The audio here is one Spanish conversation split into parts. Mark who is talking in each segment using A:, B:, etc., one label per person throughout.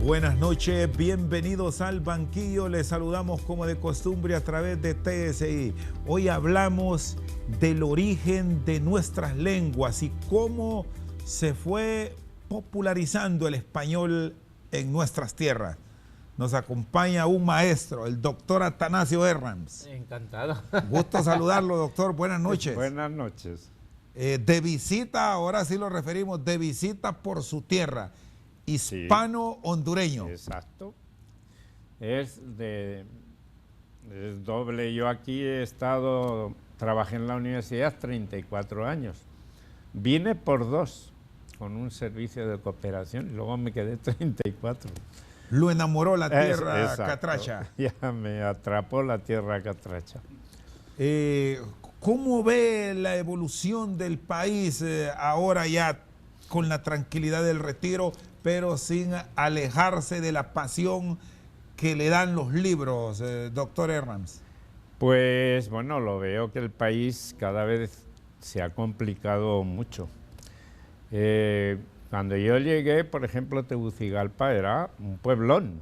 A: Buenas noches, bienvenidos al banquillo. Les saludamos como de costumbre a través de TSI. Hoy hablamos del origen de nuestras lenguas y cómo se fue popularizando el español en nuestras tierras. Nos acompaña un maestro, el doctor Atanasio Herranz.
B: Encantado.
A: Gusto saludarlo, doctor. Buenas noches.
C: Buenas noches.
A: De visita, ahora sí lo referimos, de visita por su tierra. Hispano-hondureño.
C: Exacto. Es doble. Yo aquí trabajé en la universidad 34 años. Vine por 2 con un servicio de cooperación y luego me quedé 34.
A: Lo enamoró la tierra catracha.
C: Ya me atrapó la tierra catracha.
A: ¿Cómo ve la evolución del país ahora ya con la tranquilidad del retiro, pero sin alejarse de la pasión que le dan los libros, doctor Herranz?
C: Pues bueno, lo veo que el país cada vez se ha complicado mucho. Cuando yo llegué, por ejemplo, Tegucigalpa era un pueblón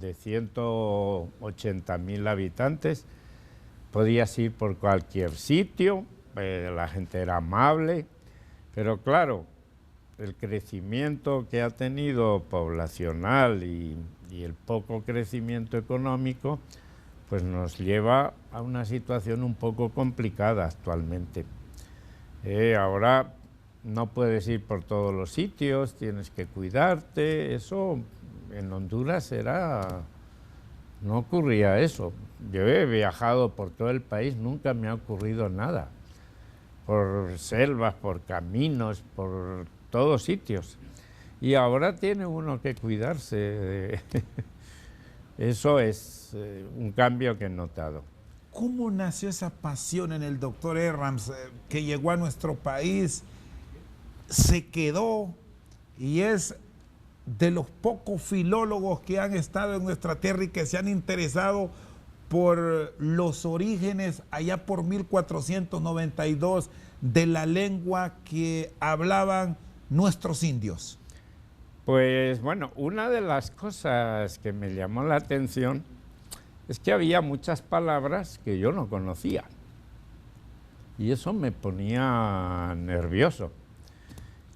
C: de 180.000 habitantes. Podías ir por cualquier sitio, la gente era amable, pero claro, el crecimiento que ha tenido poblacional y el poco crecimiento económico, pues nos lleva a una situación un poco complicada actualmente. Ahora no puedes ir por todos los sitios, tienes que cuidarte. Eso en Honduras no ocurría eso. Yo he viajado por todo el país, nunca me ha ocurrido nada. Por selvas, por caminos, por todos sitios. Y ahora tiene uno que cuidarse. Eso es un cambio que he notado.
A: ¿Cómo nació esa pasión en el doctor Herranz que llegó a nuestro país, se quedó y es de los pocos filólogos que han estado en nuestra tierra y que se han interesado por los orígenes allá por 1492 de la lengua que hablaban nuestros indios?
C: Pues bueno, una de las cosas que me llamó la atención es que había muchas palabras que yo no conocía y eso me ponía nervioso.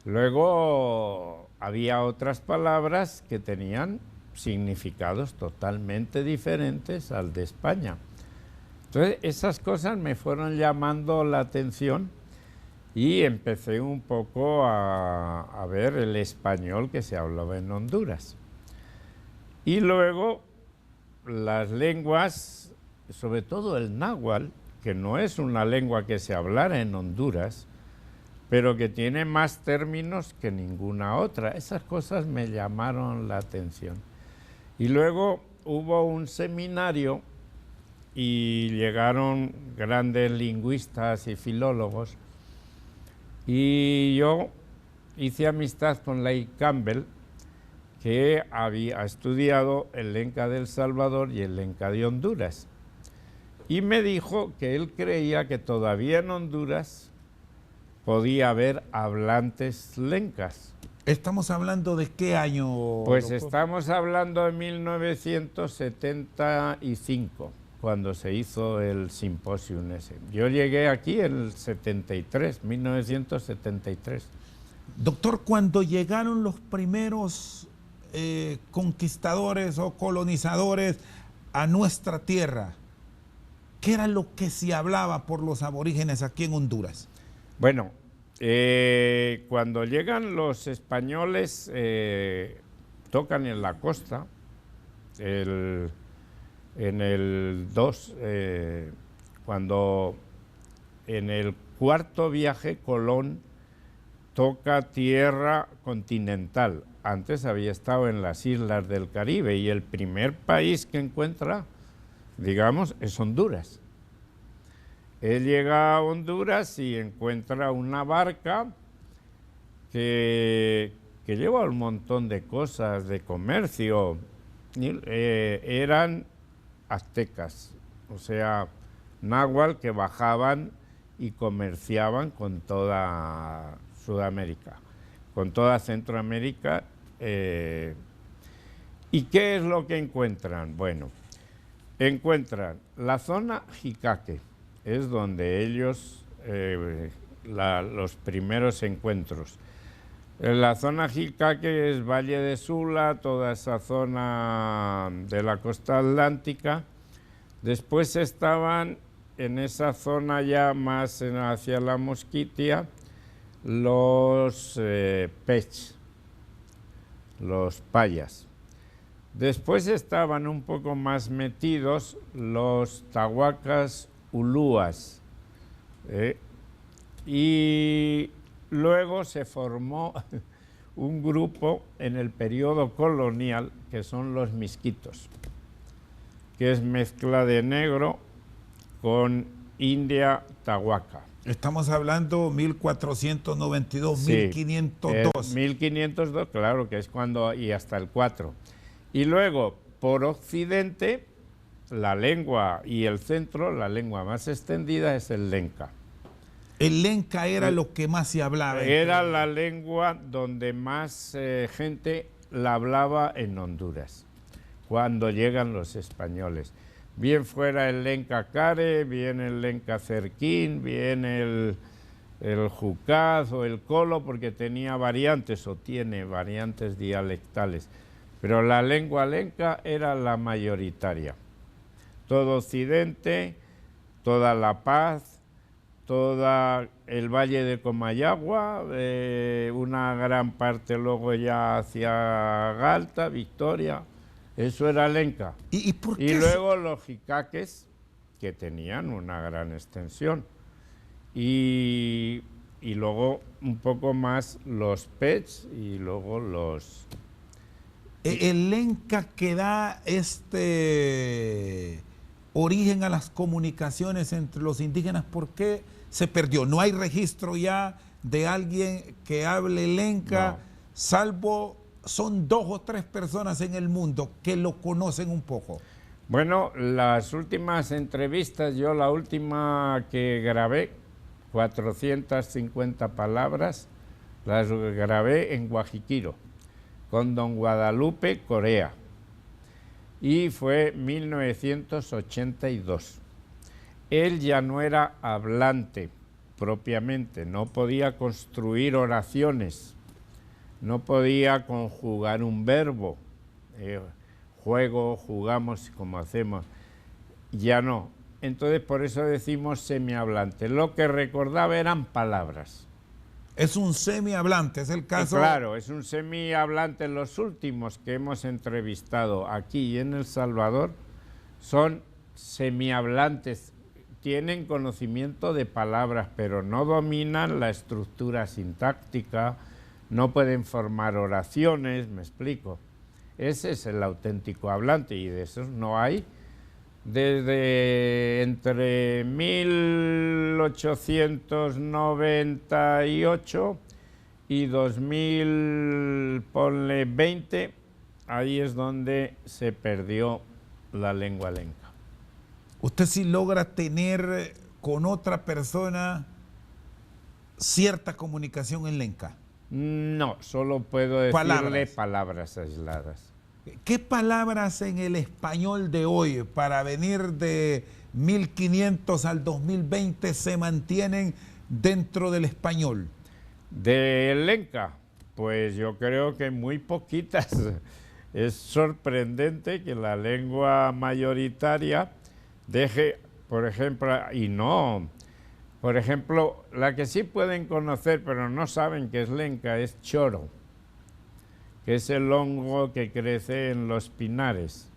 C: Luego había otras palabras que tenían significados totalmente diferentes al de España. Entonces esas cosas me fueron llamando la atención y empecé un poco a ver el español que se hablaba en Honduras. Y luego las lenguas, sobre todo el náhuatl, que no es una lengua que se hablara en Honduras, pero que tiene más términos que ninguna otra. Esas cosas me llamaron la atención. Y luego hubo un seminario y llegaron grandes lingüistas y filólogos y yo hice amistad con Leigh Campbell, que había estudiado el lenca de El Salvador y el lenca de Honduras. Y me dijo que él creía que todavía en Honduras podía haber hablantes lencas.
A: ¿Estamos hablando de qué año?
C: Pues
A: doctor?
C: estamos hablando de 1975, cuando se hizo el simposium ese. Yo llegué aquí en el 1973.
A: Doctor, cuando llegaron los primeros conquistadores o colonizadores a nuestra tierra, ¿qué era lo que se hablaba por los aborígenes aquí en Honduras?
C: Bueno, cuando llegan los españoles, tocan en la costa, en el 2, cuando en el cuarto viaje Colón toca tierra continental. Antes había estado en las islas del Caribe y el primer país que encuentra, digamos, es Honduras. Él llega a Honduras y encuentra una barca que lleva un montón de cosas de comercio. Eran aztecas, o sea, náhuatl que bajaban y comerciaban con toda Sudamérica, con toda Centroamérica. ¿Y qué es lo que encuentran? Bueno, encuentran la zona Jicaque, es donde ellos, los primeros encuentros. En la zona Jicaque es Valle de Sula, toda esa zona de la costa atlántica. Después estaban en esa zona ya más hacia la Mosquitia los Pech, los payas. Después estaban un poco más metidos los Tahuacas Ulúas. Y luego se formó un grupo en el periodo colonial que son los misquitos, que es mezcla de negro con India Tahuaca.
A: Estamos hablando 1492,
C: Sí,
A: 1502.
C: 1502, claro, que es cuando, y hasta el 4. Y luego, por occidente, la lengua y el centro, la lengua más extendida es el lenca.
A: El lenca era lo que más se hablaba.
C: Era la lengua donde más gente la hablaba en Honduras, cuando llegan los españoles. Bien fuera el lenca care, bien el lenca cerquín, bien el jucaz o el colo, porque tenía variantes o tiene variantes dialectales. Pero la lengua lenca era la mayoritaria. Todo Occidente, toda La Paz, todo el Valle de Comayagua, una gran parte luego ya hacia Galta, Victoria, eso era lenca.
A: ¿Y por qué?
C: Y luego los jicaques, que tenían una gran extensión. Y luego un poco más los pets y luego los...
A: El lenca que da origen a las comunicaciones entre los indígenas, ¿por qué se perdió? No hay registro ya de alguien que hable lenca,
C: No.
A: salvo son 2 o 3 personas en el mundo que lo conocen un poco.
C: Bueno, las últimas entrevistas, yo la última que grabé, 450 palabras, las grabé en Guajiquiro, con don Guadalupe Corea, y fue 1982. Él ya no era hablante propiamente, no podía construir oraciones, no podía conjugar un verbo, juego, jugamos como hacemos, ya no. Entonces por eso decimos semihablante. Lo que recordaba eran palabras.
A: Es un semihablante, es el caso.
C: Claro, es un semihablante. Los últimos que hemos entrevistado aquí y en El Salvador son semihablantes. Tienen conocimiento de palabras, pero no dominan la estructura sintáctica, no pueden formar oraciones, me explico. Ese es el auténtico hablante y de esos no hay. Desde entre 1898 y 2020, ahí es donde se perdió la lengua lenca.
A: ¿Usted sí logra tener con otra persona cierta comunicación en lenca?
C: No, solo puedo decirle palabras aisladas.
A: ¿Qué palabras en el español de hoy, para venir de 1500 al 2020, se mantienen dentro del español?
C: Del lenca, pues yo creo que muy poquitas. Es sorprendente que la lengua mayoritaria deje, por ejemplo, y no, por ejemplo, la que sí pueden conocer pero no saben que es lenca es choro, que es el hongo que crece en los pinares.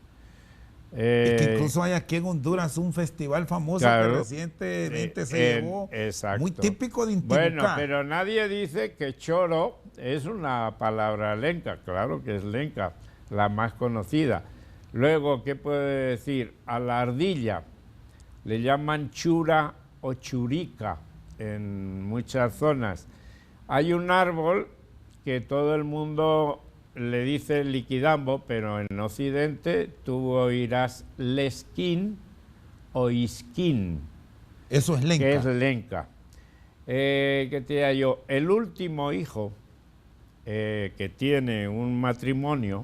A: Y que incluso hay aquí en Honduras un festival famoso, claro, que recientemente se llevó,
C: exacto,
A: muy típico de Intibucá.
C: Bueno, pero nadie dice que choro es una palabra lenca, claro que es lenca, la más conocida. Luego, ¿qué puede decir? A la ardilla le llaman chura o churica en muchas zonas. Hay un árbol que todo el mundo le dice liquidambo, pero en Occidente tú oirás lesquín o isquín.
A: Eso es lenca.
C: Que es lenca. ¿Qué te diga yo? El último hijo que tiene un matrimonio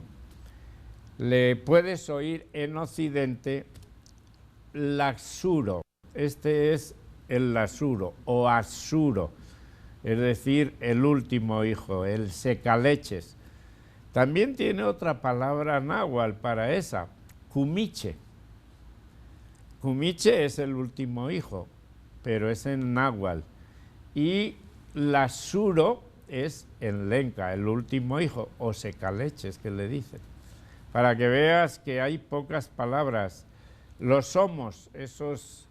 C: le puedes oír en Occidente laxuro. Este es el lasuro o asuro, es decir, el último hijo, el secaleches. También tiene otra palabra náhuatl para esa, cumiche. Cumiche es el último hijo, pero es en náhuatl. Y lasuro es en lenca, el último hijo, o secaleches, que le dicen. Para que veas que hay pocas palabras. Los somos, esos,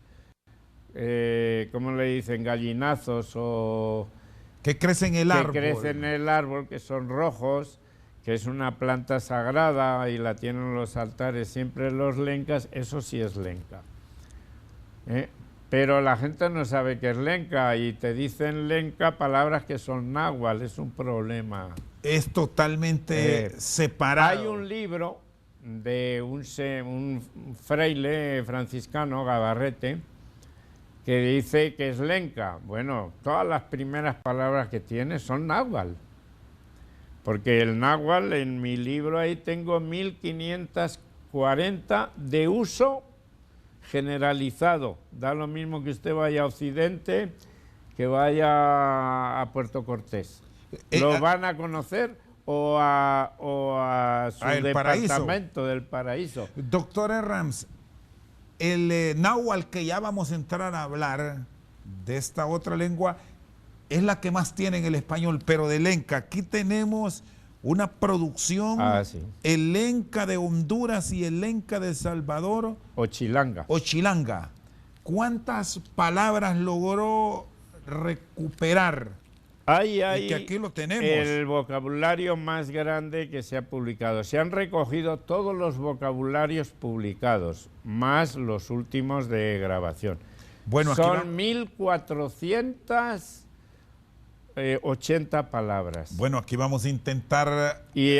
C: ¿cómo le dicen? Gallinazos o...
A: Que crecen en el árbol.
C: Que crecen en el árbol, que son rojos, que es una planta sagrada y la tienen los altares siempre los lencas, eso sí es lenca. Pero la gente no sabe qué es lenca y te dicen lenca palabras que son náhuatl, es un problema.
A: Es totalmente separado.
C: Hay un libro de un fraile franciscano, Gabarrete, que dice que es lenca. Bueno, todas las primeras palabras que tiene son náhuatl. Porque el náhuatl, en mi libro ahí tengo 1540 de uso generalizado. Da lo mismo que usted vaya a Occidente, que vaya a Puerto Cortés. Lo van a conocer o a su departamento del Paraíso.
A: Doctor Herrams, el náhuatl que ya vamos a entrar a hablar de esta otra lengua es la que más tiene en el español, pero de lenca. Aquí tenemos una producción,
C: sí.
A: El lenca de Honduras y el lenca de El Salvador.
C: O chilanga.
A: O chilanga. ¿Cuántas palabras logró recuperar?
C: Y
A: que aquí lo tenemos.
C: El vocabulario más grande que se ha publicado. Se han recogido todos los vocabularios publicados, más los últimos de grabación.
A: Bueno,
C: son 1480 palabras.
A: Bueno, aquí vamos a intentar...
C: Y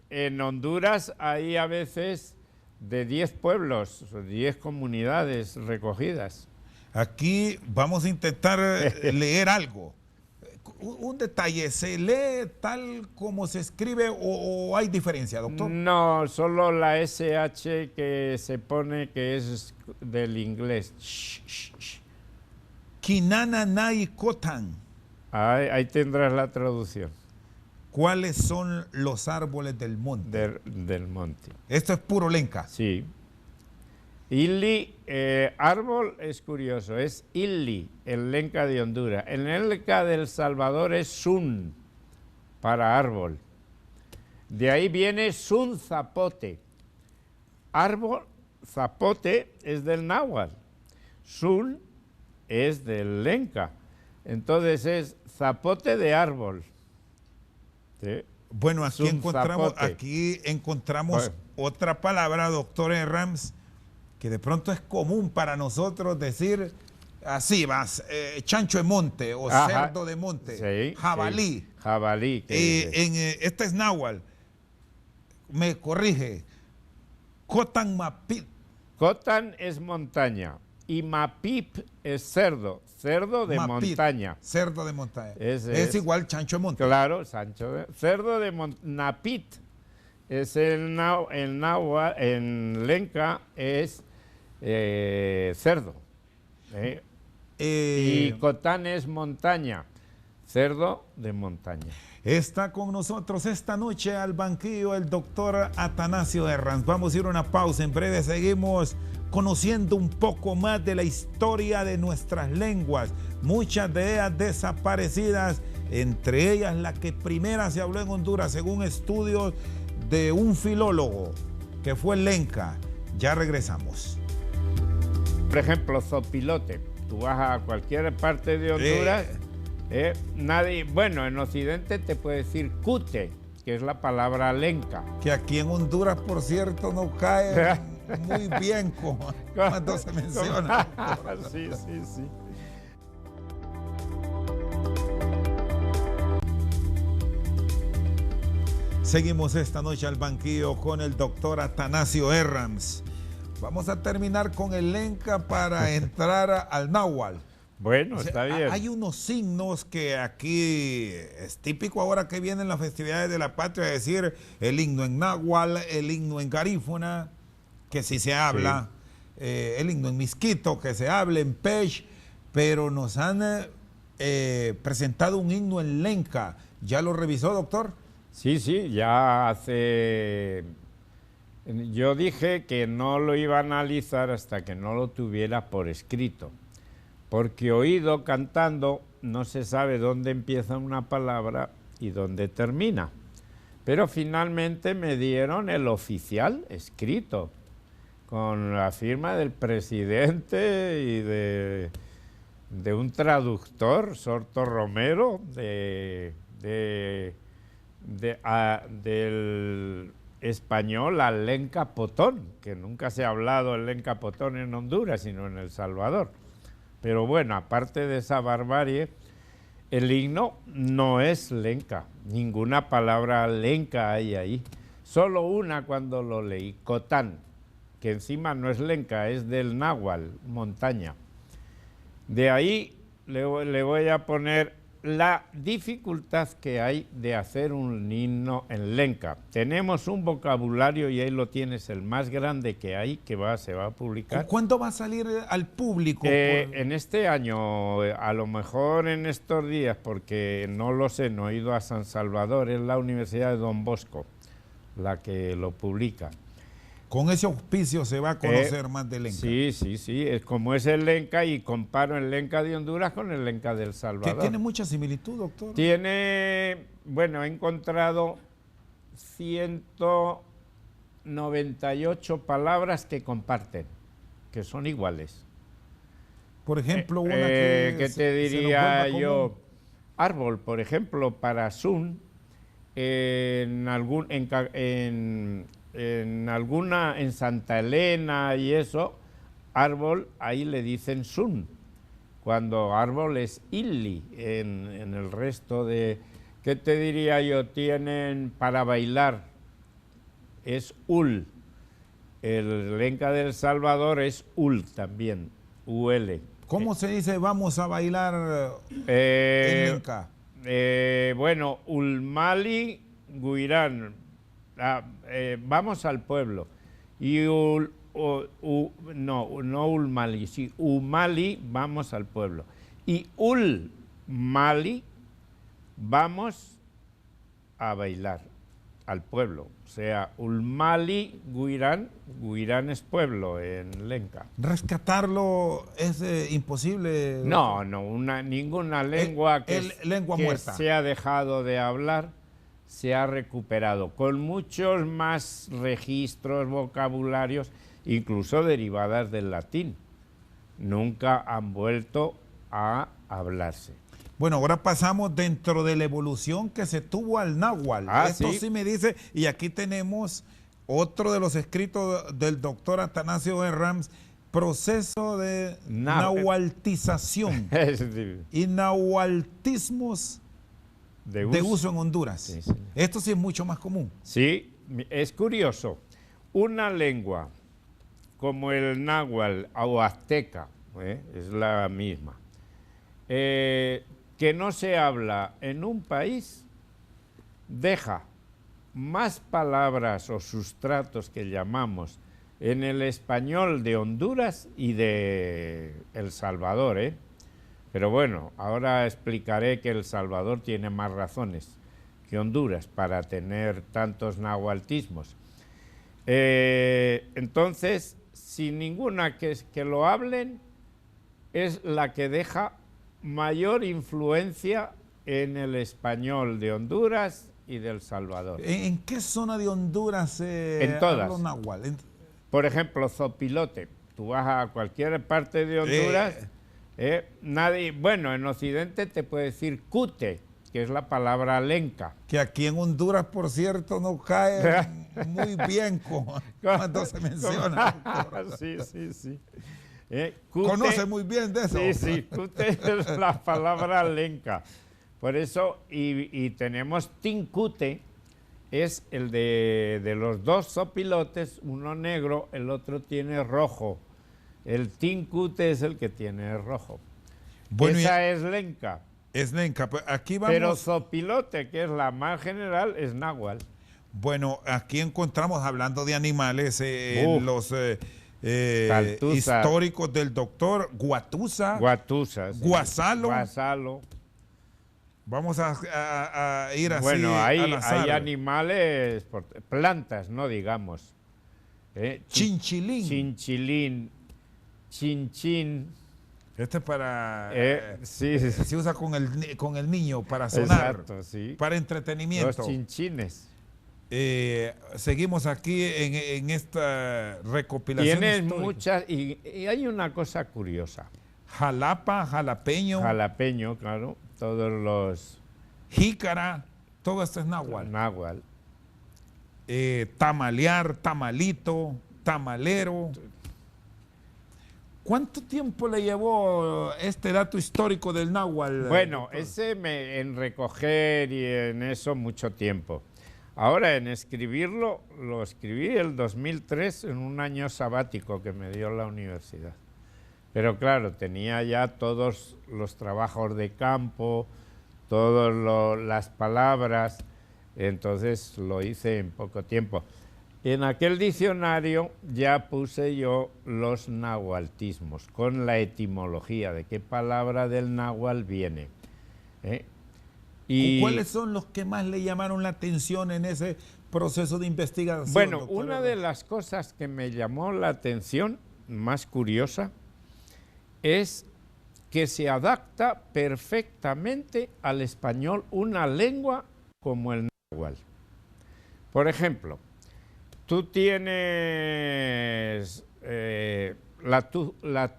C: en Honduras hay a veces de 10 pueblos, 10 comunidades recogidas.
A: Aquí vamos a intentar leer algo. Un detalle, ¿se lee tal como se escribe o hay diferencia, doctor?
C: No, solo la SH que se pone que es del inglés.
A: Kinananay Cotan.
C: Ahí tendrás la traducción.
A: ¿Cuáles son los árboles del monte?
C: Del monte.
A: Esto es puro lenca.
C: Sí. Illi, árbol es curioso, es Illi, el lenca de Honduras. En el lenca de El Salvador es sun, para árbol. De ahí viene sun zapote. Árbol, zapote es del náhuatl. Sun es del lenca. Entonces es zapote de árbol. ¿Sí?
A: Bueno, aquí encontramos otra palabra, doctor Herrams, que de pronto es común para nosotros decir así, chancho de monte o cerdo de monte,
C: sí,
A: jabalí.
C: Sí, jabalí.
A: Este es náhuatl, me corrige, Cotan Mapip.
C: Cotan es montaña y Mapip es cerdo de montaña.
A: Cerdo de montaña. Es igual chancho de monte.
C: Claro, cerdo de montaña. Napit es el náhuatl, en lenca es cerdo. Y Cotán es montaña, cerdo de montaña.
A: Está con nosotros esta noche al banquillo el doctor Atanasio Herrams. Vamos a ir a una pausa, en breve seguimos conociendo un poco más de la historia de nuestras lenguas, muchas de ellas desaparecidas, entre ellas la que primera se habló en Honduras según estudios de un filólogo que fue el lenca. Ya regresamos.
C: Por ejemplo, zopilote. Tú vas a cualquier parte de Honduras, nadie, bueno, en Occidente te puede decir cute, que es la palabra lenca.
A: Que aquí en Honduras, por cierto, no cae muy bien cuando se menciona.
C: Sí.
A: Seguimos esta noche al banquillo con el doctor Atanasio Herrams. Vamos a terminar con el lenca para entrar al náhuatl.
C: Bueno,
A: O sea,
C: está bien.
A: hay unos signos que aquí es típico ahora que vienen las festividades de la patria, es decir, el himno en náhuatl, el himno en garífuna, que sí se habla, el himno en misquito, que se habla en pech, pero nos han presentado un himno en lenca. ¿Ya lo revisó, doctor?
C: Sí, sí, ya hace... Yo dije que no lo iba a analizar hasta que no lo tuviera por escrito, porque oído cantando no se sabe dónde empieza una palabra y dónde termina. Pero finalmente me dieron el oficial escrito, con la firma del presidente y de un traductor, Sorto Romero, del español al lencapotón, que nunca se ha hablado el lencapotón en Honduras, sino en El Salvador. Pero bueno, aparte de esa barbarie, el himno no es lenca, ninguna palabra lenca hay ahí, solo una cuando lo leí, Cotán, que encima no es lenca, es del náhuatl, montaña. De ahí le voy a poner la dificultad que hay de hacer un himno en lenca. Tenemos un vocabulario, y ahí lo tienes, el más grande que hay, que se va a publicar.
A: ¿Cuándo va a salir al público?
C: En este año, a lo mejor en estos días, porque no lo sé, no he ido a San Salvador, es la Universidad de Don Bosco la que lo publica.
A: Con ese auspicio se va a conocer más de lenca.
C: Sí, sí, sí, es como es el lenca, y comparo el lenca de Honduras con el lenca del Salvador.
A: Que tiene mucha similitud, doctor.
C: Tiene, bueno, he encontrado 198 palabras que comparten, que son iguales.
A: Por ejemplo, una
C: ¿qué te
A: se
C: diría
A: nos vuelva
C: yo?
A: común.
C: Árbol, por ejemplo, para Sun, en Santa Elena y eso, árbol, ahí le dicen Sun, cuando árbol es Illi, en el resto de, ¿qué te diría yo? Tienen para bailar, es Ul, el lenca del Salvador es Ul también, UL.
A: ¿Cómo se dice vamos a bailar en lenca?
C: Bueno, Ulmali Guirán, vamos al pueblo. Y no Ulmali, sí, Umali, vamos al pueblo. Y Ulmali, vamos a bailar al pueblo. O sea, Ulmali Guirán, Guirán es pueblo en lenca.
A: ¿Rescatarlo es imposible?
C: No, ninguna lengua
A: lengua
C: que
A: muerta.
C: se ha dejado de hablar se ha recuperado, con muchos más registros, vocabularios, incluso derivadas del latín. Nunca han vuelto a hablarse.
A: Bueno, ahora pasamos dentro de la evolución que se tuvo al náhuatl. Esto sí me dice, y aquí tenemos otro de los escritos del doctor Atanasio Herrams, proceso de nahualtización y nahualtismos de uso en Honduras.
C: Sí, sí.
A: Esto sí es mucho más común.
C: Sí, es curioso. Una lengua como el náhuatl o azteca, es la misma, que no se habla en un país, deja más palabras o sustratos que llamamos en el español de Honduras y de El Salvador, Pero bueno, ahora explicaré que El Salvador tiene más razones que Honduras para tener tantos nahualtismos. Entonces, sin ninguna que lo hablen, es la que deja mayor influencia en el español de Honduras y de El Salvador.
A: ¿En qué zona de Honduras se
C: En todas.
A: habla náhuatl?
C: Por ejemplo, zopilote. Tú vas a cualquier parte de Honduras, nadie, bueno, en Occidente te puede decir cute, que es la palabra lenca.
A: Que aquí en Honduras, por cierto, no cae muy bien cuando se menciona.
C: Sí, sí, sí.
A: Conoce muy bien de eso.
C: Sí, sí, cute es la palabra lenca. Por eso, y tenemos tincute, es el de los dos zopilotes, uno negro, el otro tiene rojo. El tincute es el que tiene rojo.
A: Bueno,
C: Esa es lenca.
A: es lenca. Aquí vamos.
C: Pero zopilote, que es la más general, es náhuatl.
A: Bueno, aquí encontramos, hablando de animales, los
C: Caltuza.
A: históricos del doctor Guatusa,
C: Guatusa. Sí.
A: Guasalo.
C: Guasalo.
A: Vamos a ir así
C: Bueno,
A: al
C: hay
A: azar.
C: animales, plantas, no digamos.
A: Chinchilín.
C: Chinchilín, chinchín.
A: Este es para...
C: Sí,
A: se usa con el niño para sonar,
C: exacto, sí.
A: para entretenimiento.
C: Los chinchines.
A: Seguimos aquí en esta recopilación
C: Tienes
A: histórica.
C: muchas, y hay una cosa curiosa.
A: Jalapa, jalapeño,
C: Jalapeño, claro, todos los
A: jícara, todo esto es náhuatl.
C: náhuatl.
A: Tamalear, tamalito, tamalero. ¿Cuánto tiempo le llevó este dato histórico del náhuatl?
C: Bueno,
A: doctor?
C: ese en recoger y en eso mucho tiempo. Ahora en escribirlo, lo escribí el 2003 en un año sabático que me dio la universidad. Pero claro, tenía ya todos los trabajos de campo, todas las palabras, entonces lo hice en poco tiempo. En aquel diccionario ya puse yo los nahualtismos, con la etimología de qué palabra del náhuatl viene. Y
A: ¿cuáles son los que más le llamaron la atención en ese proceso de investigación?
C: bueno,
A: doctor?
C: una de las cosas que me llamó la atención, más curiosa, es que se adapta perfectamente al español una lengua como el náhuatl. Por ejemplo, tú tienes la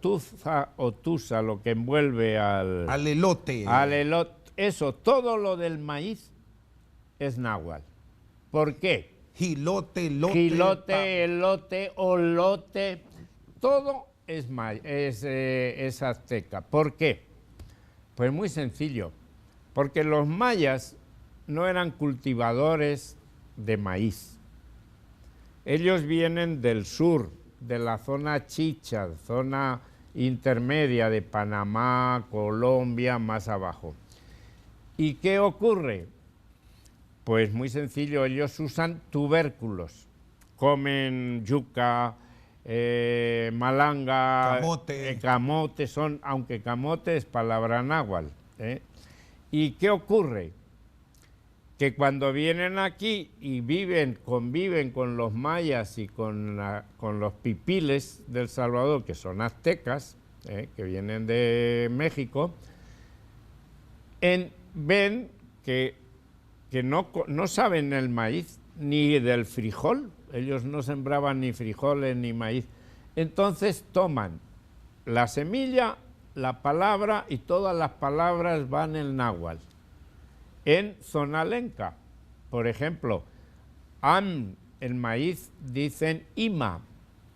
C: tuza o tusa, lo que envuelve al
A: elote.
C: al elote. Eso, todo lo del maíz es náhuatl. ¿Por qué?
A: Gilote, elote.
C: Gilote, elote, olote, todo es azteca. ¿Por qué? Pues muy sencillo, porque los mayas no eran cultivadores de maíz. Ellos vienen del sur, de la zona chicha, zona intermedia de Panamá, Colombia, más abajo. ¿Y qué ocurre? Pues muy sencillo, ellos usan tubérculos, comen yuca, malanga,
A: Camote.
C: camote, aunque camote es palabra náhuatl. ¿Y qué ocurre? Que cuando vienen aquí y conviven con los mayas y con los pipiles del Salvador, que son aztecas, que vienen de México, ven que no saben el maíz ni del frijol, ellos no sembraban ni frijoles ni maíz. Entonces toman la semilla, la palabra, y todas las palabras van en náhuatl. En zona lenca, por ejemplo, el maíz dicen ima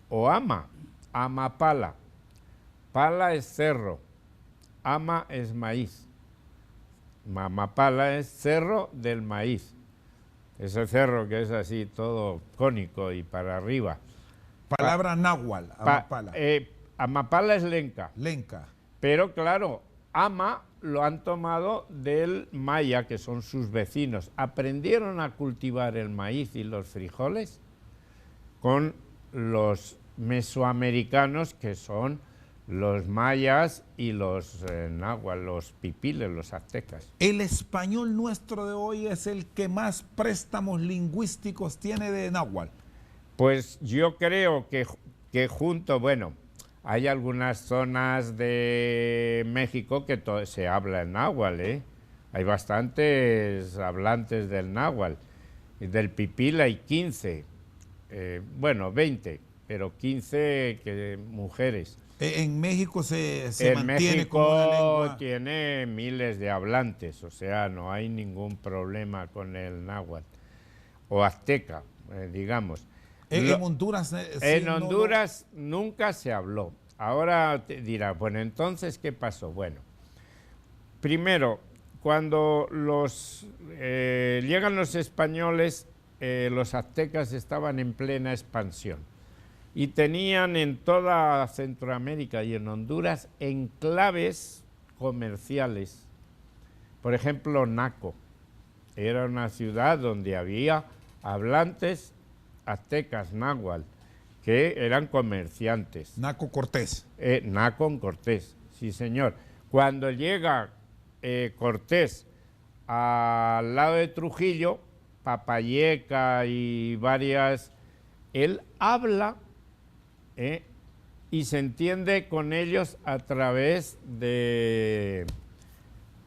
C: o ama, amapala. Pala es cerro, ama es maíz. Mamapala es cerro del maíz. Ese cerro que es así todo cónico y para arriba.
A: Palabra náhuatl, amapala.
C: Amapala es lenca.
A: Lenca.
C: Pero claro, ama lo han tomado del maya, que son sus vecinos. Aprendieron a cultivar el maíz y los frijoles con los mesoamericanos, que son los mayas y los náhuatl, los pipiles, los aztecas.
A: El español nuestro de hoy es el que más préstamos lingüísticos tiene de náhuatl.
C: Pues yo creo que bueno, hay algunas zonas de México que se habla en náhuatl, Hay bastantes hablantes del náhuatl. Del pipil hay 15, 20, pero 15 mujeres.
A: En México se
C: En
A: mantiene
C: México
A: como una lengua.
C: tiene miles de hablantes, o sea, no hay ningún problema con el náhuatl. O azteca, digamos.
A: En Honduras.
C: En Honduras nunca se habló. Ahora te dirá, bueno, entonces, ¿qué pasó? Bueno, primero, cuando llegan los españoles, los aztecas estaban en plena expansión y tenían en toda Centroamérica y en Honduras enclaves comerciales. Por ejemplo, Naco era una ciudad donde había hablantes aztecas náhuatl, que eran comerciantes.
A: Naco Cortés.
C: Naco en Cortés, sí señor. Cuando llega Cortés al lado de Trujillo, Papayeca y varias, él habla y se entiende con ellos a través de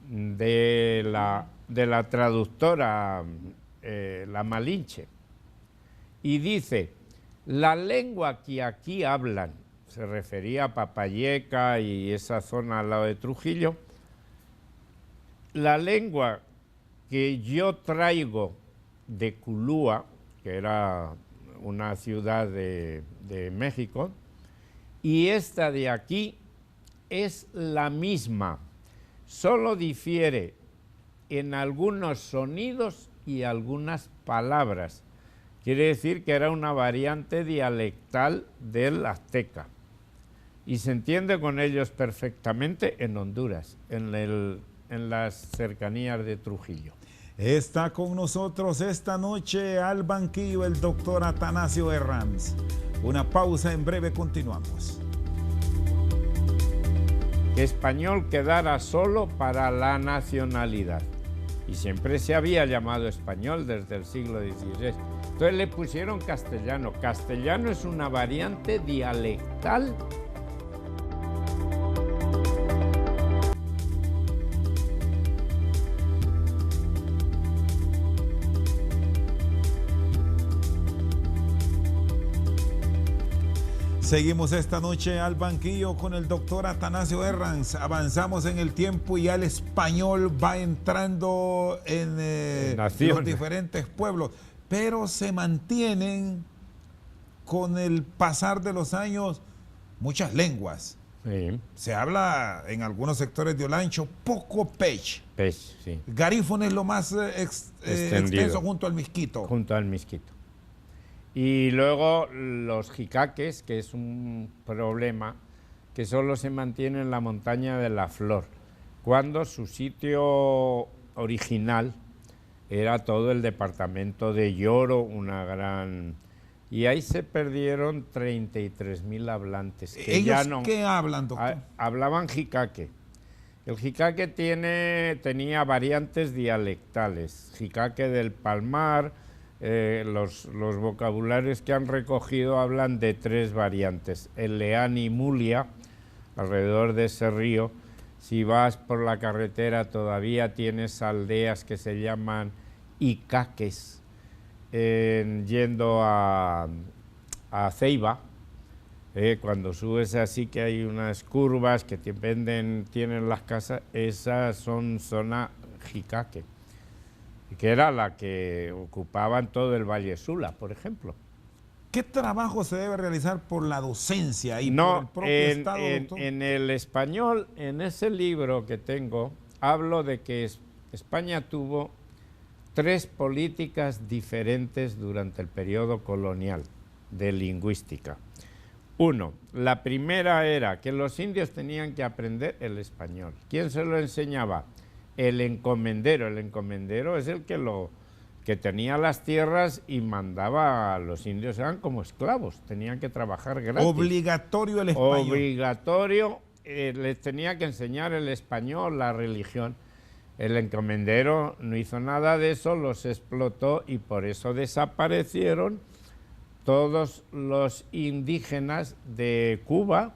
C: la traductora, la Malinche. Y dice, la lengua que aquí hablan, se refería a Papayeca y esa zona al lado de Trujillo, la lengua que yo traigo de Culúa, que era una ciudad de México, y esta de aquí es la misma, solo difiere en algunos sonidos y algunas palabras. Quiere decir que era una variante dialectal del azteca. Y se entiende con ellos perfectamente en Honduras, en las cercanías de Trujillo.
A: Está con nosotros esta noche al banquillo el doctor Atanasio Herranz. Una pausa, en breve continuamos.
C: Que español quedara solo para la nacionalidad. Y siempre se había llamado español desde el siglo XVI. Entonces le pusieron castellano. Castellano es una variante dialectal.
A: Seguimos esta noche al banquillo con el doctor Atanasio Herranz. Avanzamos en el tiempo y ya el español va entrando en los diferentes pueblos, pero se mantienen con el pasar de los años muchas lenguas.
C: Sí.
A: Se habla en algunos sectores de Olancho poco pech.
C: Pech, sí.
A: Garífuna es lo más extenso junto al Misquito.
C: Junto al Misquito. Y luego los jicaques, que es un problema que solo se mantiene en la montaña de la Flor, cuando su sitio original era todo el departamento de Lloro, una gran... Y ahí se perdieron 33.000 hablantes. Que
A: ¿Ellos
C: ya no,
A: qué hablan, doctor?
C: Hablaban jicaque. El jicaque tenía variantes dialectales. Jicaque del Palmar, los vocabularios que han recogido hablan de 3 variantes. El Leán y Mulia, alrededor de ese río. Si vas por la carretera todavía tienes aldeas que se llaman icaques, yendo a Ceiba. Cuando subes así que hay unas curvas que tienen las casas, esas son zona jicaque, que era la que ocupaban todo el Valle Sula, por ejemplo.
A: ¿Qué trabajo se debe realizar por la docencia y por el
C: No,
A: propio Estado, doctor?
C: en el español, en ese libro que tengo, hablo de que España tuvo 3 políticas diferentes durante el periodo colonial de lingüística. 1, la primera era que los indios tenían que aprender el español. ¿Quién se lo enseñaba? El encomendero. El encomendero es el que tenía las tierras y mandaba a los indios, eran como esclavos, tenían que trabajar gratis.
A: Obligatorio el español.
C: Obligatorio, les tenía que enseñar el español, la religión. El encomendero no hizo nada de eso, los explotó y por eso desaparecieron todos los indígenas de Cuba,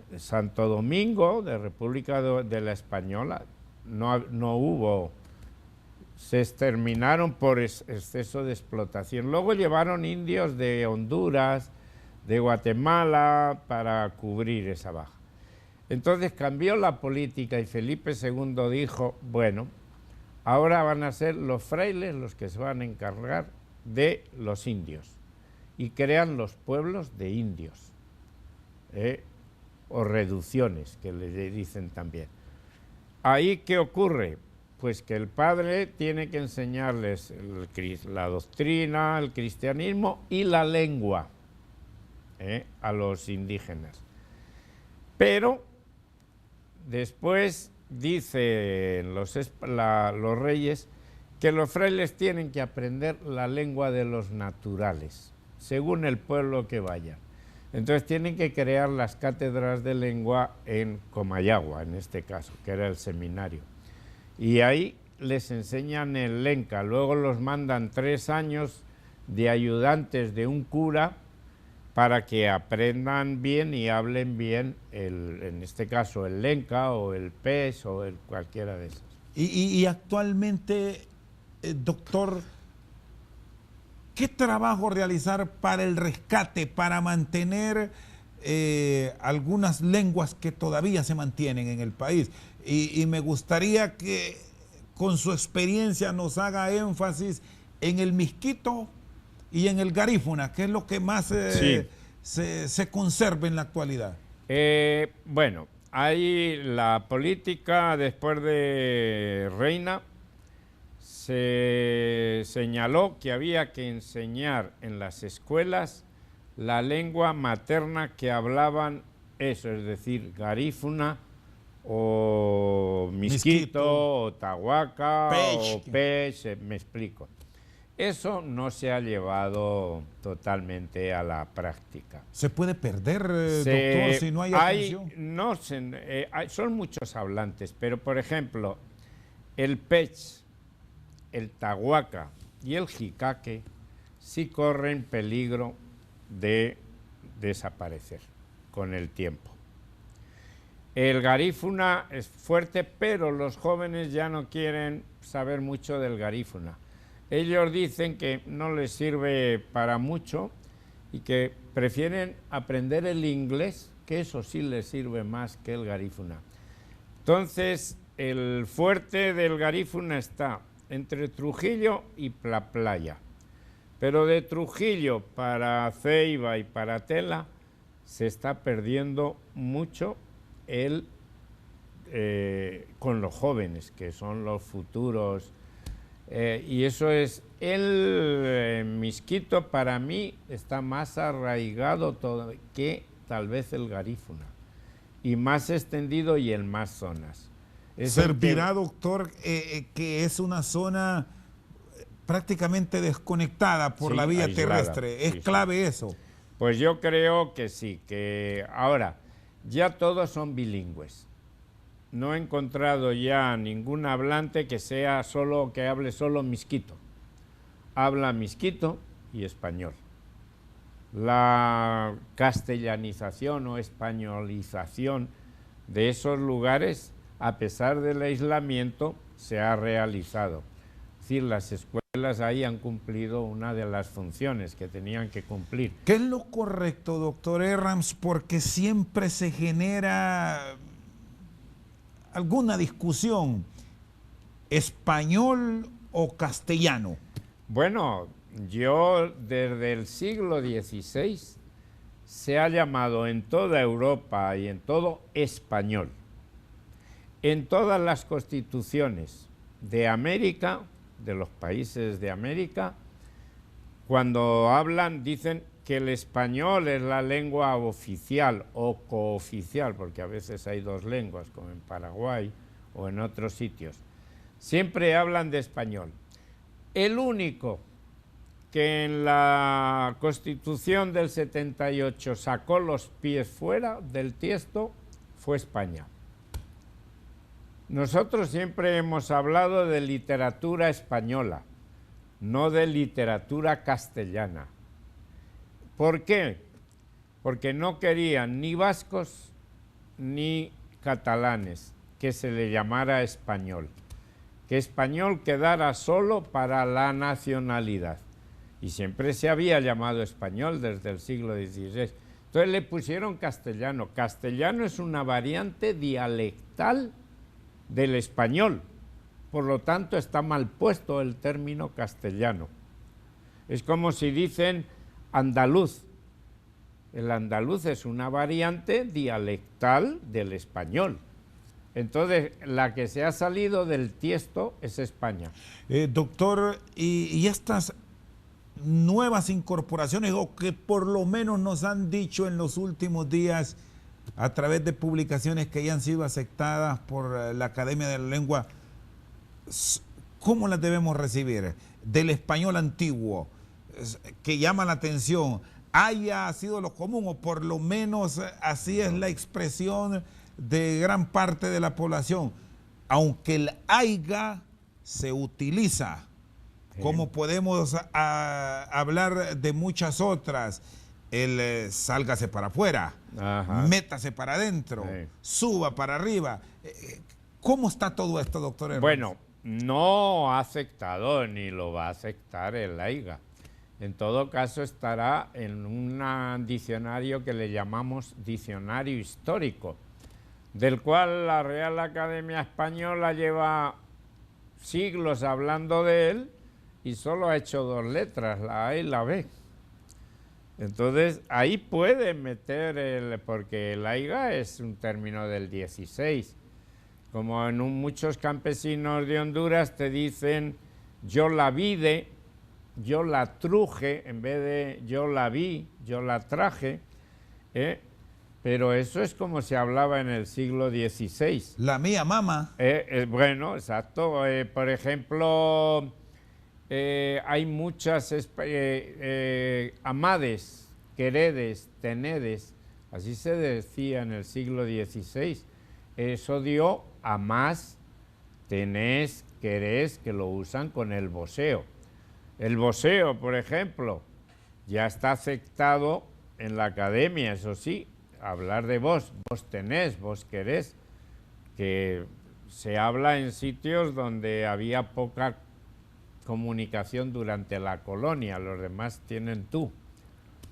C: de Santo Domingo, de República de la Española. No hubo, se exterminaron por exceso de explotación. Luego llevaron indios de Honduras, de Guatemala, para cubrir esa baja. Entonces cambió la política y Felipe II dijo, bueno, ahora van a ser los frailes los que se van a encargar de los indios. Y crean los pueblos de indios, o reducciones, que le dicen también. ¿Ahí qué ocurre? Pues que el padre tiene que enseñarles la doctrina, el cristianismo y la lengua a los indígenas. Pero Después dicen los reyes que los frailes tienen que aprender la lengua de los naturales, según el pueblo que vayan. Entonces tienen que crear las cátedras de lengua en Comayagua, en este caso, que era el seminario. Y ahí les enseñan el lenca, luego los mandan 3 años de ayudantes de un cura para que aprendan bien y hablen bien, en este caso, el lenca o el pez o cualquiera de esos.
A: Y actualmente, doctor, ¿qué trabajo realizar para el rescate, para mantener algunas lenguas que todavía se mantienen en el país? Y me gustaría que con su experiencia nos haga énfasis en el misquito y en el garífuna, que es lo que más se conserva en la actualidad.
C: Bueno, hay la política después de Reina, se señaló que había que enseñar en las escuelas la lengua materna que hablaban eso, es decir, garífuna o misquito o tahuaca o pech, me explico. Eso no se ha llevado totalmente a la práctica.
A: ¿Se puede perder, doctor, si no hay atención?
C: No, son muchos hablantes, pero por ejemplo, el pech, el tahuaca y el jicaque sí corren peligro de desaparecer con el tiempo. El garífuna es fuerte, pero los jóvenes ya no quieren saber mucho del garífuna. Ellos dicen que no les sirve para mucho y que prefieren aprender el inglés, que eso sí les sirve más que el garífuna. Entonces, el fuerte del garífuna está entre Trujillo y la playa. Pero de Trujillo para Ceiba y para Tela se está perdiendo mucho con los jóvenes, que son los futuros. Y eso es, el misquito para mí está más arraigado que tal vez el garífuna, y más extendido y en más zonas.
A: Servirá, doctor, que es una zona prácticamente desconectada por la vía terrestre. ¿Es clave eso?
C: Pues yo creo que sí, que ahora ya todos son bilingües. No he encontrado ya ningún hablante que hable solo misquito. Habla misquito y español. La castellanización o españolización de esos lugares, a pesar del aislamiento, se ha realizado. Es decir, las escuelas ahí han cumplido una de las funciones que tenían que cumplir.
A: ¿Qué es lo correcto, doctor Herrams? Porque siempre se genera alguna discusión, ¿español o castellano?
C: Bueno, yo desde el siglo XVI se ha llamado en toda Europa y en todo español. En todas las constituciones de América, de los países de América, cuando hablan dicen que el español es la lengua oficial o cooficial, porque a veces hay 2 lenguas, como en Paraguay o en otros sitios. Siempre hablan de español. El único que en la Constitución del 78 sacó los pies fuera del tiesto fue España. Nosotros siempre hemos hablado de literatura española, no de literatura castellana. ¿Por qué? Porque no querían ni vascos ni catalanes que se le llamara español, que español quedara solo para la nacionalidad. Y siempre se había llamado español desde el siglo XVI. Entonces le pusieron castellano. Castellano es una variante dialectal del español, por lo tanto está mal puesto el término castellano. Es como si dicen andaluz. El andaluz es una variante dialectal del español. Entonces, la que se ha salido del tiesto es España.
A: Doctor, y estas nuevas incorporaciones, o que por lo menos nos han dicho en los últimos días, a través de publicaciones que ya han sido aceptadas por la Academia de la Lengua, ¿cómo las debemos recibir? Del español antiguo, que llama la atención, haya sido lo común, o por lo menos así es la expresión de gran parte de la población, aunque el haiga se utiliza, como podemos hablar de muchas otras, el sálgase para afuera, métase para adentro, suba para arriba. ¿Cómo está todo esto, doctor Hernández?
C: Bueno, no ha aceptado ni lo va a aceptar el haiga. En todo caso estará en un diccionario que le llamamos diccionario histórico, del cual la Real Academia Española lleva siglos hablando de él y solo ha hecho 2 letras, la A y la B. Entonces ahí puede meter porque el haiga es un término del 16. Como en muchos campesinos de Honduras te dicen yo la vide, yo la truje, en vez de yo la vi, yo la traje, pero eso es como se hablaba en el siglo XVI.
A: La mía mamá.
C: Bueno, exacto. Por ejemplo, hay muchas amades, queredes, tenedes, así se decía en el siglo XVI. Eso dio a más, tenés, querés, que lo usan con el voseo. El voseo, por ejemplo, ya está aceptado en la academia, eso sí, hablar de vos tenés, vos querés, que se habla en sitios donde había poca comunicación durante la colonia, los demás tienen tú.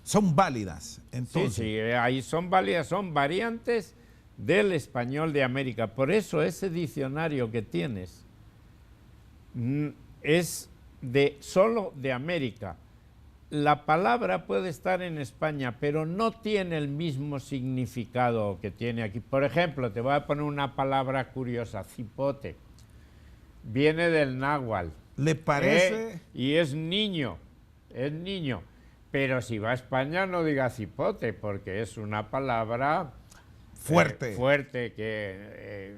A: Son válidas, entonces.
C: Sí, ahí son válidas, son variantes del español de América. Por eso ese diccionario que tienes es solo de América. La palabra puede estar en España, pero no tiene el mismo significado que tiene aquí. Por ejemplo, te voy a poner una palabra curiosa, cipote. Viene del náhuatl.
A: ¿Le parece?
C: Y es niño, Pero si va a España no diga cipote, porque es una palabra
A: fuerte.
C: Fuerte que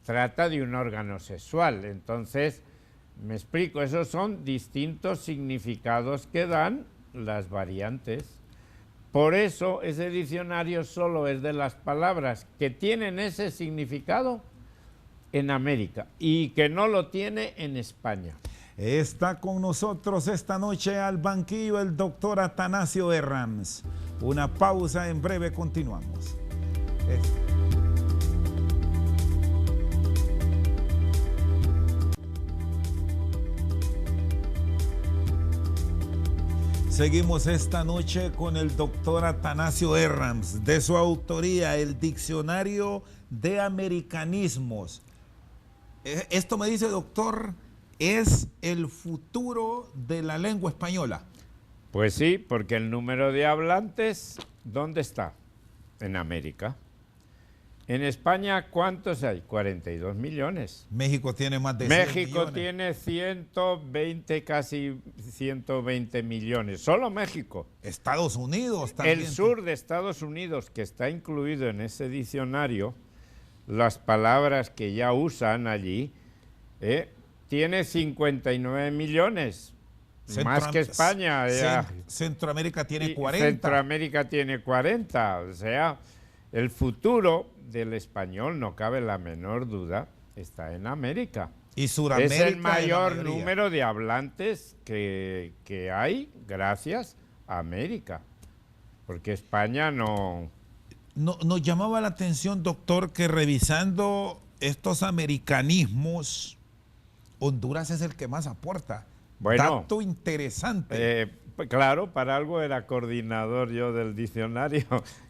C: trata de un órgano sexual. Entonces, me explico, esos son distintos significados que dan las variantes. Por eso ese diccionario solo es de las palabras que tienen ese significado en América y que no lo tiene en España.
A: Está con nosotros esta noche al banquillo el doctor Atanasio Herranz. Una pausa, en breve continuamos. Seguimos esta noche con el doctor Atanasio Herranz, de su autoría, el Diccionario de Americanismos. Esto me dice, doctor, es el futuro de la lengua española.
C: Pues sí, porque el número de hablantes, ¿dónde está? En América. En España, ¿cuántos hay? 42 millones.
A: México tiene más de 100
C: México
A: millones.
C: tiene 120, casi 120 millones. Solo México.
A: Estados Unidos también.
C: El sur de Estados Unidos, que está incluido en ese diccionario, las palabras que ya usan allí, tiene 59 millones. Más que España.
A: Centroamérica tiene 40.
C: Centroamérica tiene 40. O sea, el futuro del español, no cabe la menor duda, está en América.
A: Y Sudamérica
C: es el mayor número de hablantes que hay gracias a América. Porque España no...
A: Nos llamaba la atención, doctor, que revisando estos americanismos, Honduras es el que más aporta.
C: Bueno,
A: dato interesante.
C: Claro, para algo era coordinador yo del diccionario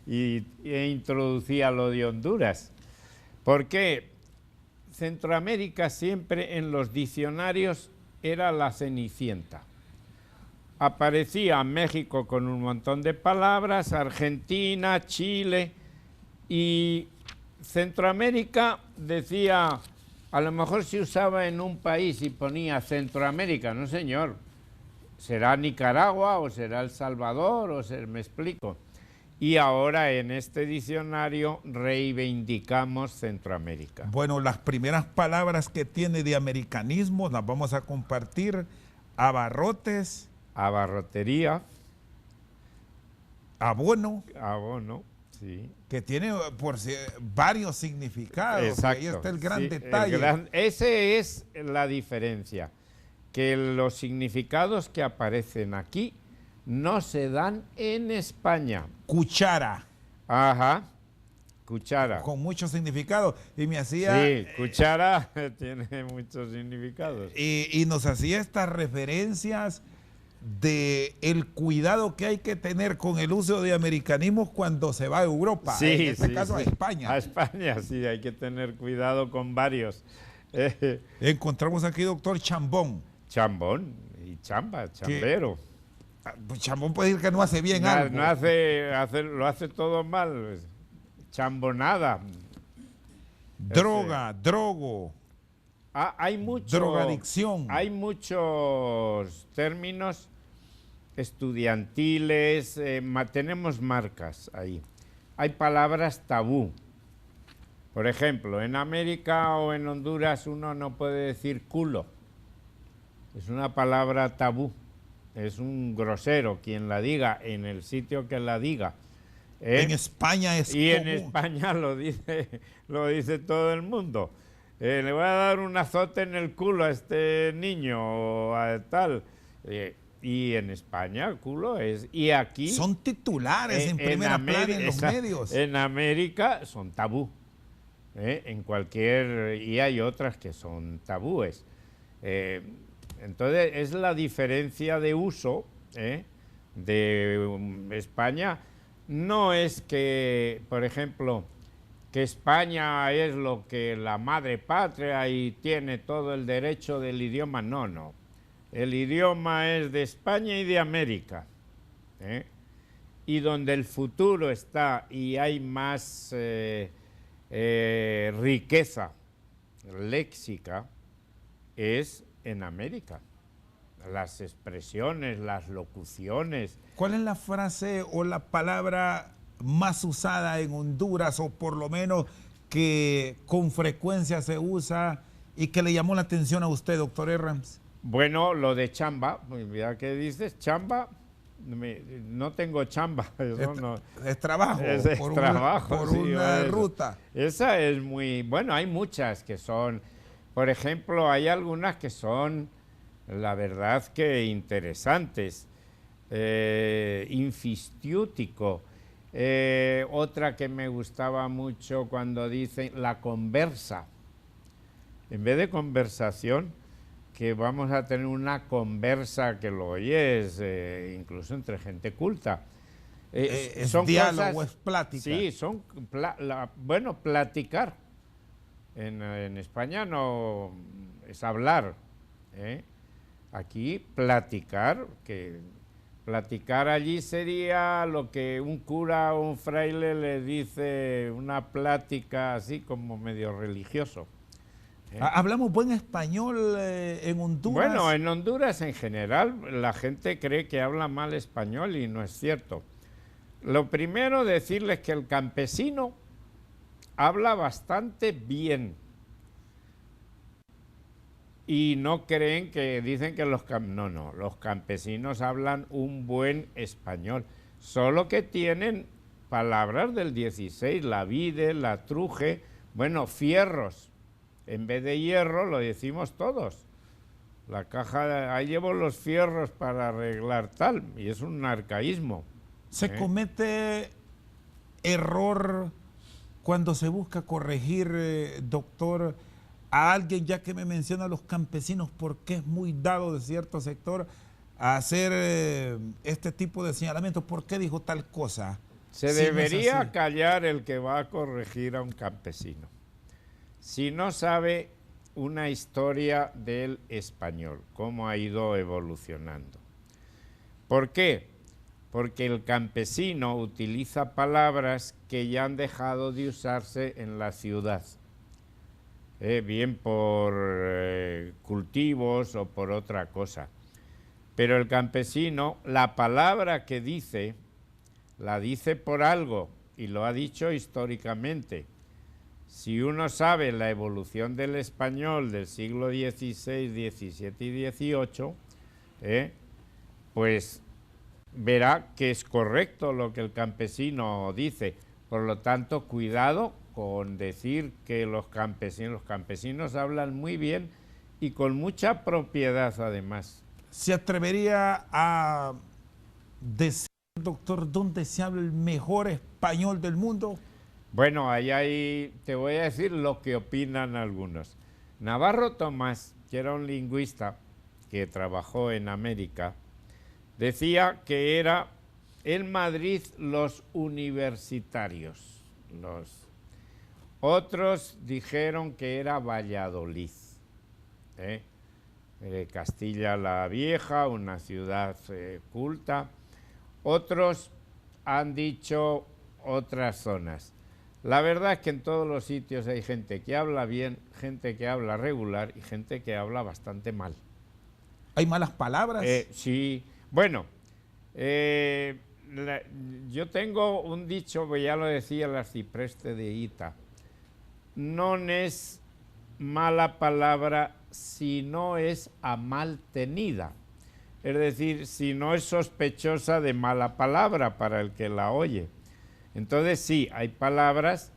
C: e introducía lo de Honduras. Porque Centroamérica siempre en los diccionarios era la cenicienta. Aparecía México con un montón de palabras, Argentina, Chile, y Centroamérica decía, a lo mejor se usaba en un país y ponía Centroamérica, no señor, será Nicaragua o será El Salvador, me explico. y ahora en este diccionario reivindicamos Centroamérica.
A: Bueno, las primeras palabras que tiene de americanismo las vamos a compartir. Abarrotes,
C: Abarrotería,
A: abono,
C: abono, sí.
A: que tiene varios significados.
C: Exacto.
A: Ahí está el gran
C: Sí,
A: detalle.
C: ese es la diferencia, que los significados que aparecen aquí no se dan en España.
A: Cuchara,
C: Ajá, cuchara.
A: con mucho significado. Y me hacía...
C: Sí, cuchara tiene muchos significados.
A: Y nos hacía estas referencias de el cuidado que hay que tener con el uso de americanismos cuando se va a Europa,
C: Sí,
A: en este
C: sí,
A: caso
C: sí.
A: a España.
C: A España, sí, hay que tener cuidado con varios.
A: Encontramos aquí, doctor, chambón.
C: Chambón y chamba, chambero.
A: Pues chambón puede decir que no hace bien algo.
C: No lo hace todo mal. Chambonada.
A: Droga, drogo,
C: Hay
A: drogadicción.
C: Hay muchos términos estudiantiles, tenemos marcas ahí. Hay palabras tabú. Por ejemplo, en América o en Honduras uno no puede decir culo. Es una palabra tabú. Es un grosero quien la diga en el sitio que la diga.
A: En España es
C: Y en
A: común.
C: España lo dice todo el mundo. Le voy a dar un azote en el culo a este niño o a tal. Y en España culo es... Y aquí...
A: Son titulares en primera plana en los medios.
C: En América son tabú. En cualquier... Y hay otras que son tabúes. Entonces es la diferencia de uso de España. No es que, por ejemplo, que España es lo que la madre patria y tiene todo el derecho del idioma. No, no. El idioma es de España y de América. Y donde el futuro está y hay más riqueza léxica es en América. Las expresiones, las locuciones.
A: ¿Cuál es la frase o la palabra más usada en Honduras, o por lo menos que con frecuencia se usa y que le llamó la atención a usted, doctor Errams?
C: Bueno, lo de chamba, mira qué dices, chamba, no tengo chamba. Eso no,
A: es trabajo,
C: es
A: por
C: trabajo,
A: por
C: sí,
A: una ruta.
C: Esa es muy, bueno, hay muchas que son, por ejemplo, hay algunas que son, la verdad que interesantes. Infistiútico. Otra que me gustaba mucho cuando dicen la conversa. En vez de conversación, que vamos a tener una conversa que lo oyes, incluso entre gente culta.
A: Es
C: son
A: diálogo,
C: cosas,
A: es plática.
C: Sí, son, bueno, platicar. En España no es hablar. Aquí platicar, que platicar allí sería lo que un cura o un fraile le dice, una plática así como medio religioso.
A: ¿Hablamos buen español en Honduras?
C: Bueno, en Honduras en general la gente cree que habla mal español y no es cierto. Lo primero, decirles que el campesino habla bastante bien. Y no creen que dicen que los campesinos hablan un buen español, solo que tienen palabras del 16, la vide, la truje, bueno, fierros, en vez de hierro lo decimos todos. La caja, ahí llevo los fierros para arreglar tal, y es un arcaísmo.
A: ¿Se comete error cuando se busca corregir, doctor, a alguien, ya que me menciona a los campesinos, porque es muy dado de cierto sector a hacer este tipo de señalamientos? ¿Por qué dijo tal cosa?
C: Se debería callar el que va a corregir a un campesino. Si no sabe una historia del español, cómo ha ido evolucionando. ¿Por qué? Porque el campesino utiliza palabras que ya han dejado de usarse en la ciudad. Bien por cultivos o por otra cosa. Pero el campesino, la palabra que dice, la dice por algo y lo ha dicho históricamente. Si uno sabe la evolución del español del siglo XVI, XVII y XVIII, pues verá que es correcto lo que el campesino dice. Por lo tanto, cuidado con decir que los campesinos hablan muy bien y con mucha propiedad además.
A: ¿Se atrevería a decir, doctor, dónde se habla el mejor español del mundo?
C: Bueno, ahí te voy a decir lo que opinan algunos. Navarro Tomás, que era un lingüista que trabajó en América, decía que era en Madrid los universitarios. Otros dijeron que era Valladolid, Castilla la Vieja, una ciudad culta. Otros han dicho otras zonas. La verdad es que en todos los sitios hay gente que habla bien, gente que habla regular y gente que habla bastante mal.
A: ¿Hay malas palabras?
C: Sí. Bueno, yo tengo un dicho, ya lo decía el arcipreste de Ita, no es mala palabra si no es a mal tenida. Es decir, si no es sospechosa de mala palabra para el que la oye. Entonces sí, hay palabras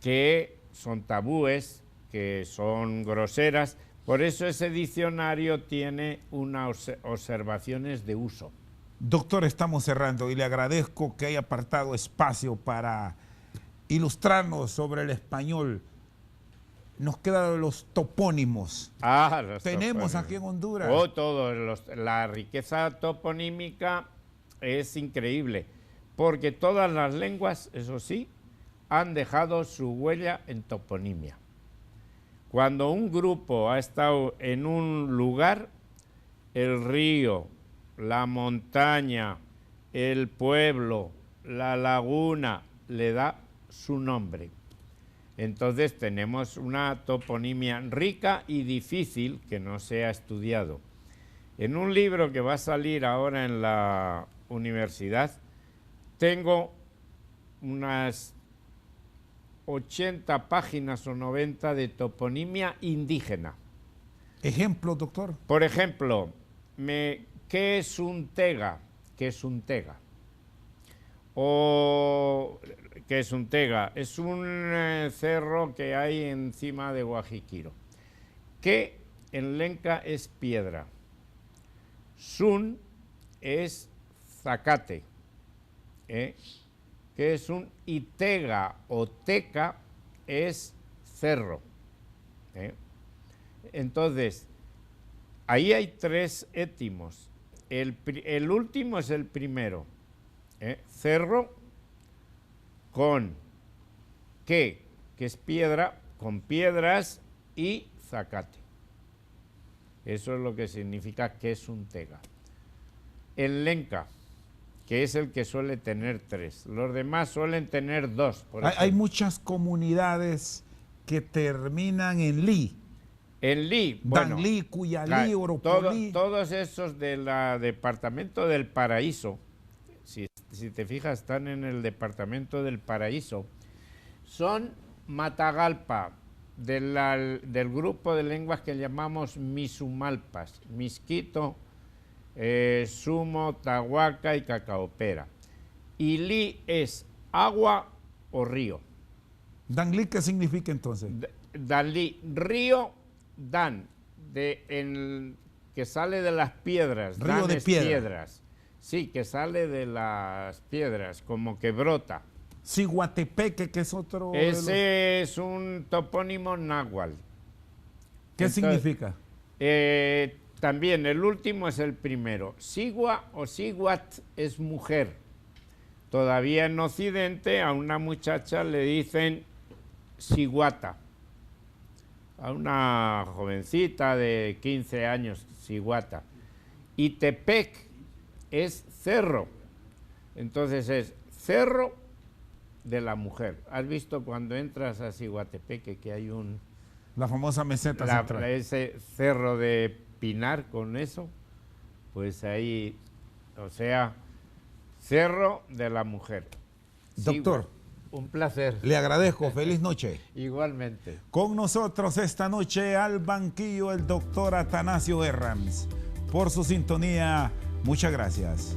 C: que son tabúes, que son groseras. Por eso ese diccionario tiene unas observaciones de uso.
A: Doctor, estamos cerrando y le agradezco que haya apartado espacio para ilustrarnos sobre el español. Nos quedan los topónimos.
C: Los
A: tenemos
C: topónimos
A: aquí en Honduras.
C: La riqueza toponímica es increíble, porque todas las lenguas, eso sí, han dejado su huella en toponimia. Cuando un grupo ha estado en un lugar, el río, la montaña, el pueblo, la laguna, le da su nombre. Entonces tenemos una toponimia rica y difícil que no se ha estudiado. En un libro que va a salir ahora en la universidad, tengo unas 80 páginas o 90 de toponimia indígena.
A: Ejemplo, doctor.
C: Por ejemplo, ¿qué es un tega? ¿Qué es un tega? O ¿qué es un tega? Es un cerro que hay encima de Guajiquiro, que en lenca es piedra. Sun es zacate, que es un itega o teca es cerro. Entonces, ahí hay tres étimos. El último es el primero. Cerro con que es piedra, con piedras y zacate. Eso es lo que significa que es un tega. El lenca, que es el que suele tener tres. Los demás suelen tener dos.
A: Hay muchas comunidades que terminan en li.
C: En li, bueno,
A: Danlí, Cuyalí, Oropolí.
C: Todos esos del departamento del Paraíso, si te fijas, están en el departamento del Paraíso, son Matagalpa, del grupo de lenguas que llamamos misumalpas, Misquito, Sumo, Tahuaca y Cacaopera. Y li es agua o río.
A: ¿Danlí qué significa entonces?
C: Danlí, río, dan, que sale de las piedras.
A: Río
C: dan
A: de
C: piedras. Sí, que sale de las piedras, como que brota.
A: Ciguatepeque, que es otro...
C: Ese es un topónimo náhuatl.
A: ¿Qué significa?
C: También el último es el primero. Sigua o siguat es mujer. Todavía en Occidente a una muchacha le dicen siguata. A una jovencita de 15 años, siguata. Y tepec es cerro. Entonces es cerro de la mujer. ¿Has visto cuando entras a Ciguatepeque que hay
A: la famosa meseta central?
C: Ese cerro de Pinar con eso? Pues ahí, o sea, Cerro de la Mujer.
A: Doctor,
C: Sí, un placer.
A: le agradezco. Feliz noche.
C: Igualmente.
A: Con nosotros esta noche al banquillo el doctor Atanasio Herrams. Por su sintonía, muchas gracias.